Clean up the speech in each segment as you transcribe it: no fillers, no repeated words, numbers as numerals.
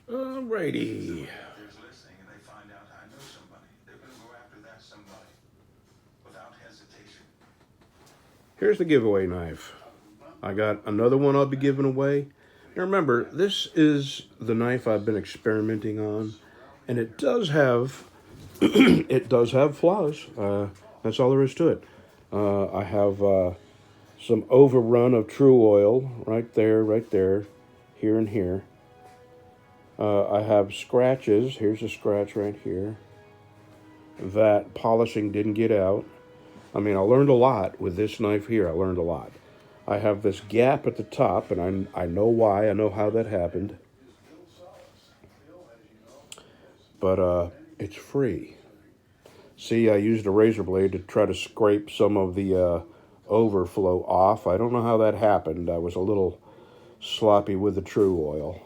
Alrighty. Here's the giveaway knife. I got another one I'll be giving away. Now remember, this is the knife I've been experimenting on, and it does have it does have flaws. That's all there is to it. I have some overrun of true oil right there, here and here. I have scratches. Here's a scratch right here that polishing didn't get out. I mean, I learned a lot with this knife here. I learned a lot. I have this gap at the top, and I know why. I know how that happened. But it's free. See, I used a razor blade to try to scrape some of the overflow off. I don't know how that happened. I was a little sloppy with the true oil.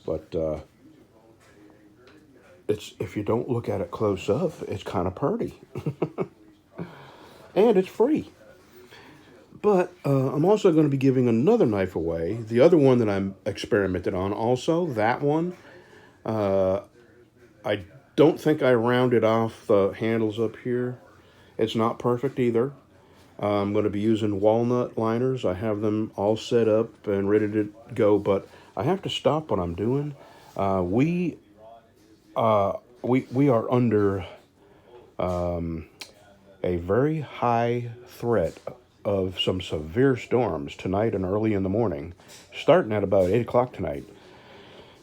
But it's, if you don't look at it close up, it's kind of pretty. And it's free. But I'm also going to be giving another knife away. The other one that I'm experimented on also, that one, I don't think I rounded off the handles up here. It's not perfect either. I'm going to be using walnut liners. I have them all set up and ready to go, but I have to stop what I'm doing. We are under a very high threat of some severe storms tonight and early in the morning, starting at about 8 o'clock tonight.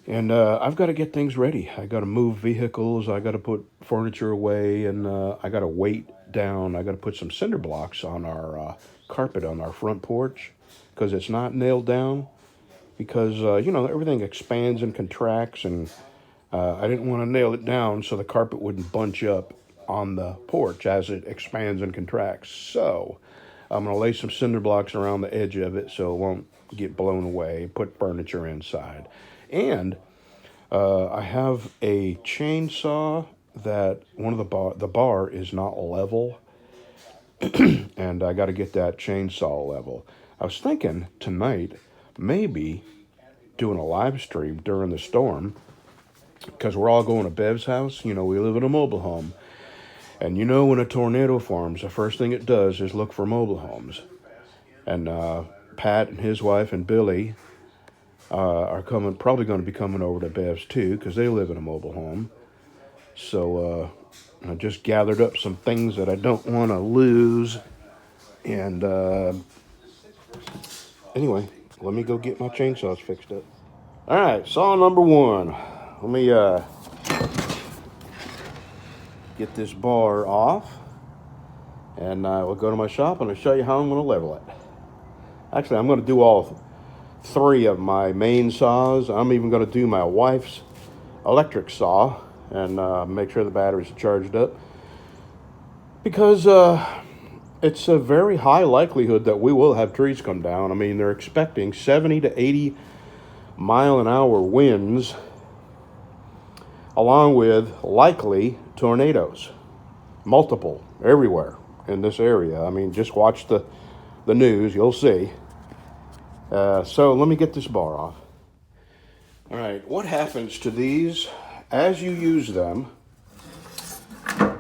And I've got to get things ready. I got to move vehicles. I got to put furniture away, and I got to weight down. I got to put some cinder blocks on our carpet on our front porch because it's not nailed down. Because you know, everything expands and contracts, and I didn't want to nail it down so the carpet wouldn't bunch up on the porch as it expands and contracts. So I'm going to lay some cinder blocks around the edge of it so it won't get blown away. Put furniture inside. And I have a chainsaw that one of the bar is not level, and I got to get that chainsaw level. I was thinking tonight maybe doing a live stream during the storm because we're all going to Bev's house. You know, we live in a mobile home, and you know when a tornado forms, the first thing it does is look for mobile homes. And Pat and his wife and Billy are probably going to be coming over to Bev's too, because they live in a mobile home. So I just gathered up some things that I don't want to lose. And anyway, let me go get my chainsaws fixed up. All right, saw number one. Let me get this bar off, and we'll go to my shop and I'll show you how I'm going to level it. Actually, I'm going to do all three of my main saws. I'm even going to do my wife's electric saw and make sure the batteries are charged up, because it's a very high likelihood that we will have trees come down. I mean, they're expecting 70 to 80 mile an hour winds, along with likely tornadoes, multiple everywhere in this area. I mean, just watch the news, you'll see. So let me get this bar off. All right, what happens to these as you use them?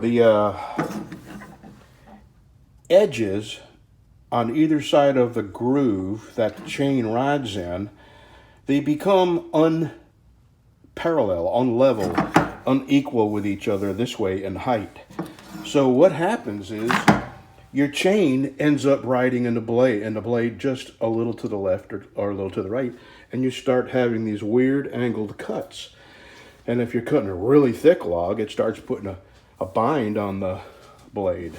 The edges on either side of the groove that the chain rides in, they become unparallel, unlevel, unequal with each other this way in height. So what happens is your chain ends up riding in the blade just a little to the left or a little to the right, and you start having these weird angled cuts. And if you're cutting a really thick log, it starts putting a bind on the blade.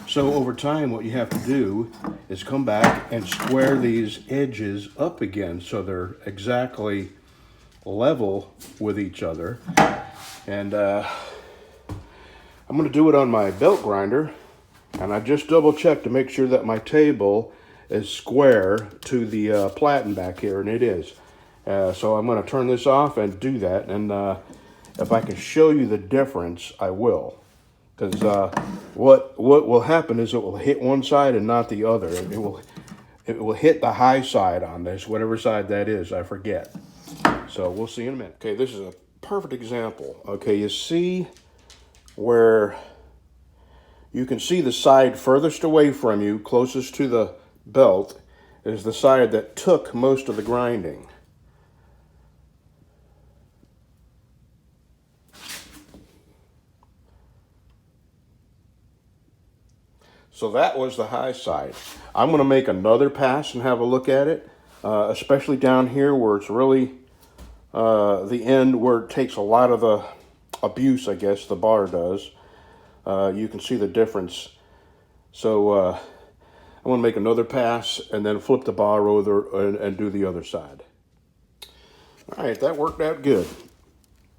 So over time, what you have to do is come back and square these edges up again so they're exactly level with each other. And I'm going to do it on my belt grinder. And I just double checked to make sure that my table is square to the platen back here, and it is. So I'm going to turn this off and do that. And if I can show you the difference, I will. Because what will happen is it will hit one side and not the other. it will hit the high side on this, whatever side that is, I forget. So we'll see in a minute. Okay, this is a perfect example. Okay, you see where you can see the side furthest away from you, closest to the belt, is the side that took most of the grinding. So that was the high side. I'm going to make another pass and have a look at it, especially down here where it's really the end where it takes a lot of the abuse, I guess, the bar does. You can see the difference. So I'm going to make another pass and then flip the bar over and do the other side. All right, that worked out good.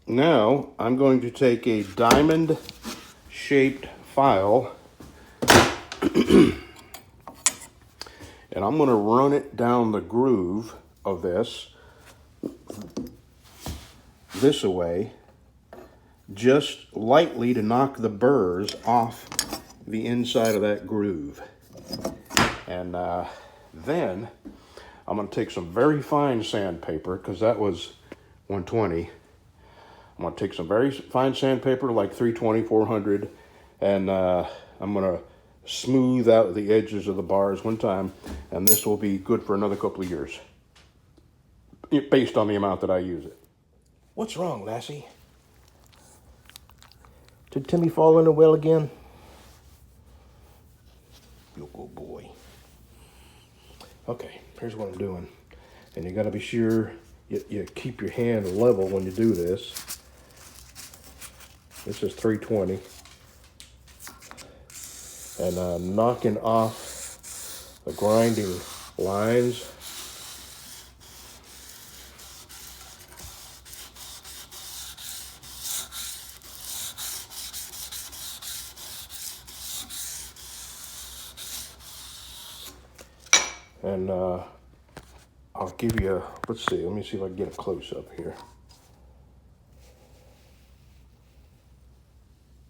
Now I'm going to take a diamond-shaped file and I'm going to run it down the groove of this away, just lightly to knock the burrs off the inside of that groove. And then I'm going to take some very fine sandpaper, because that was 120. I'm going to take some very fine sandpaper, like 320, 400, and I'm going to smooth out the edges of the bars one time, and this will be good for another couple of years, based on the amount that I use it. What's wrong, Lassie? Did Timmy fall in the well again? You good boy. Okay, here's what I'm doing. And you got to be sure you keep your hand level when you do this. This is 320. And knocking off the grinding lines. And I'll give you let's see, let me see if I can get a close-up here.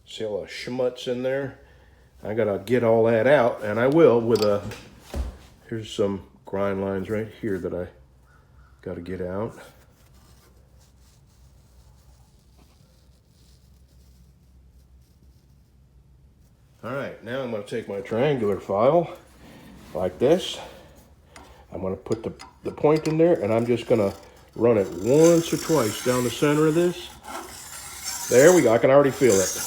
See all the schmutz in there? I gotta get all that out, and I will with here's some grind lines right here that I gotta get out. All right, now I'm gonna take my triangular file like this. I'm gonna put the point in there, and I'm just gonna run it once or twice down the center of this. There we go, I can already feel it.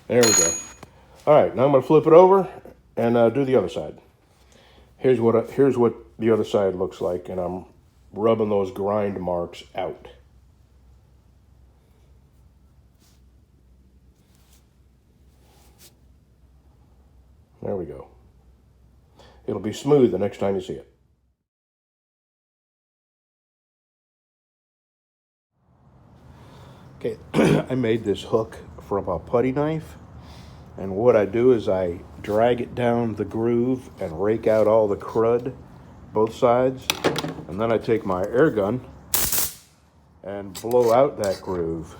There we go. All right, now I'm going to flip it over and do the other side. Here's what the other side looks like, and I'm rubbing those grind marks out. There we go. It'll be smooth the next time you see it. Okay, I made this hook from a putty knife. And what I do is I drag it down the groove and rake out all the crud, both sides. And then I take my air gun and blow out that groove.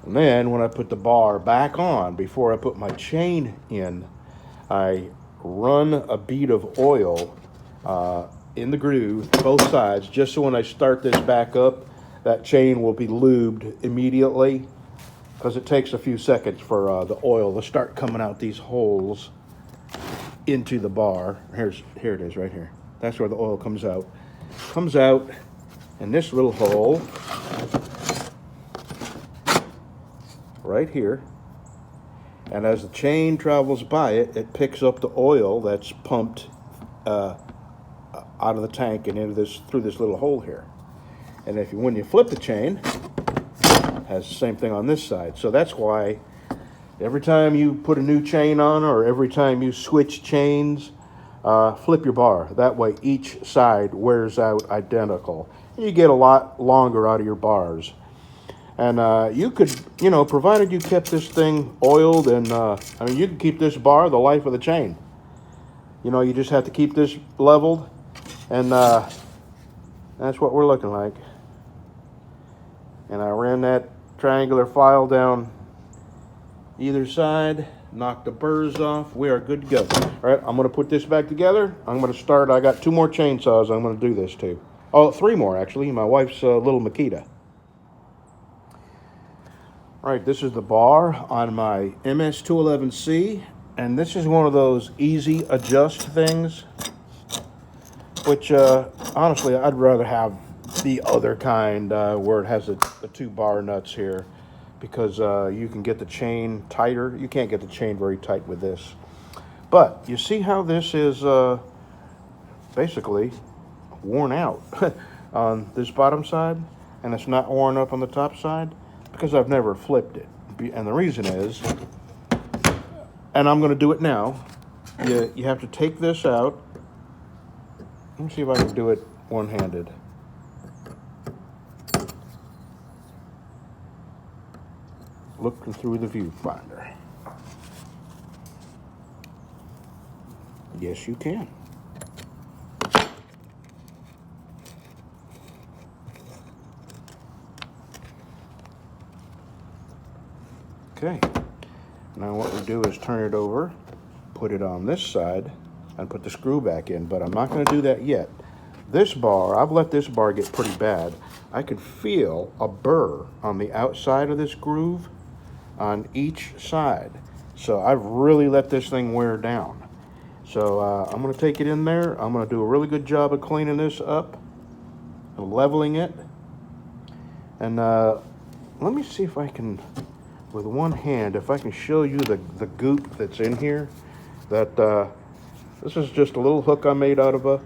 And then when I put the bar back on, before I put my chain in, I run a bead of oil in the groove, both sides, just so when I start this back up, that chain will be lubed immediately. Because it takes a few seconds for the oil to start coming out these holes into the bar. Here it is right here. That's where the oil comes out. Comes out in this little hole right here. And as the chain travels by it, it picks up the oil that's pumped out of the tank and into through this little hole here. And when you flip the chain, has the same thing on this side. So that's why every time you put a new chain on, or every time you switch chains, flip your bar. That way each side wears out identical. You get a lot longer out of your bars. And you could, provided you kept this thing oiled, and you can keep this bar the life of the chain. You just have to keep this leveled, and that's what we're looking like. And I ran that triangular file down either side, knock the burrs off. We are good to go. All right, I'm going to put this back together. I'm going to start. I got 2 more chainsaws I'm going to do this to. Oh, 3 more, actually. My wife's little Makita. All right, this is the bar on my MS211C, and this is one of those easy adjust things, which honestly I'd rather have the other kind where it has the 2 bar nuts here, because you can get the chain tighter. You can't get the chain very tight with this. But you see how this is basically worn out on this bottom side, and it's not worn up on the top side? Because I've never flipped it. And the reason is, and I'm going to do it now, you have to take this out. Let me see if I can do it one-handed. Looking through the viewfinder. Yes, you can. Okay, now what we do is turn it over, put it on this side, and put the screw back in, but I'm not going to do that yet. This bar, I've let this bar get pretty bad. I can feel a burr on the outside of this groove on each side. So I've really let this thing wear down. So I'm going to take it in there. I'm going to do a really good job of cleaning this up and leveling it. And let me see if I can, with one hand, if I can show you the goop that's in here. That this is just a little hook I made out of a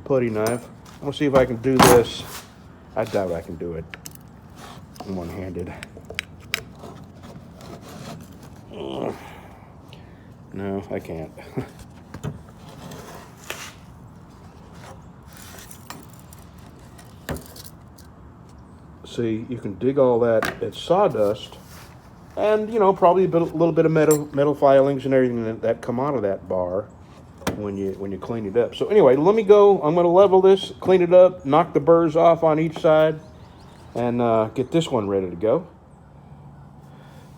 putty knife. I'm going to see if I can do this. I doubt I can do it one-handed. No, I can't. See, you can dig all that. It's sawdust, and you know, probably a little bit of metal filings and everything that come out of that bar when you clean it up. So anyway, let me go. I'm going to level this, clean it up, knock the burrs off on each side, and get this one ready to go.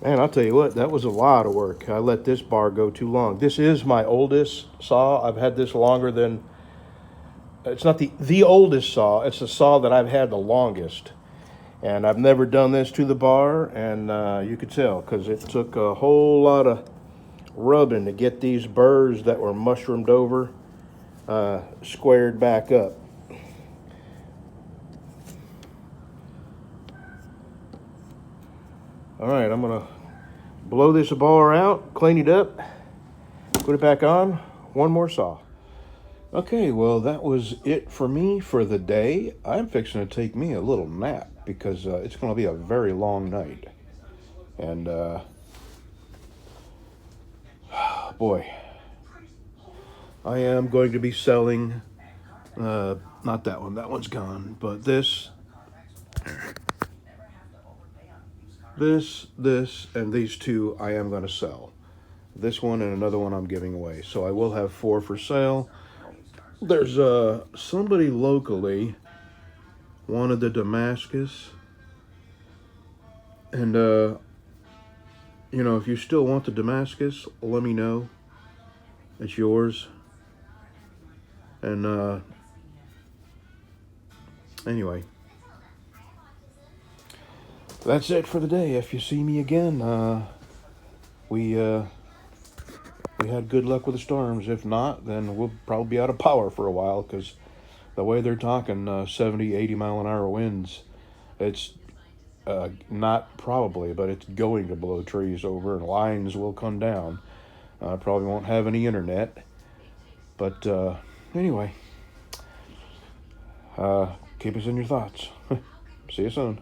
Man, I'll tell you what, that was a lot of work. I let this bar go too long. This is my oldest saw. I've had this longer than, it's not the oldest saw, it's the saw that I've had the longest. And I've never done this to the bar, and you could tell, because it took a whole lot of rubbing to get these burrs that were mushroomed over squared back up. All right, I'm gonna blow this bar out, clean it up, put it back on, one more saw. Okay, well, that was it for me for the day. I'm fixing to take me a little nap because it's going to be a very long night. And, boy, I am going to be selling, not that one, that one's gone, but this, and these 2 I am going to sell. This one and another one I'm giving away. So I will have 4 for sale. There's somebody locally wanted the Damascus, and you know, if you still want the Damascus, let me know. It's yours. And anyway, that's it for the day. If you see me again, we had good luck with the storms. If not, then we'll probably be out of power for a while, because the way they're talking 70, 80 mile an hour winds, it's not probably, but it's going to blow trees over, and lines will come down. Probably won't have any internet. But anyway, keep us in your thoughts. See you soon.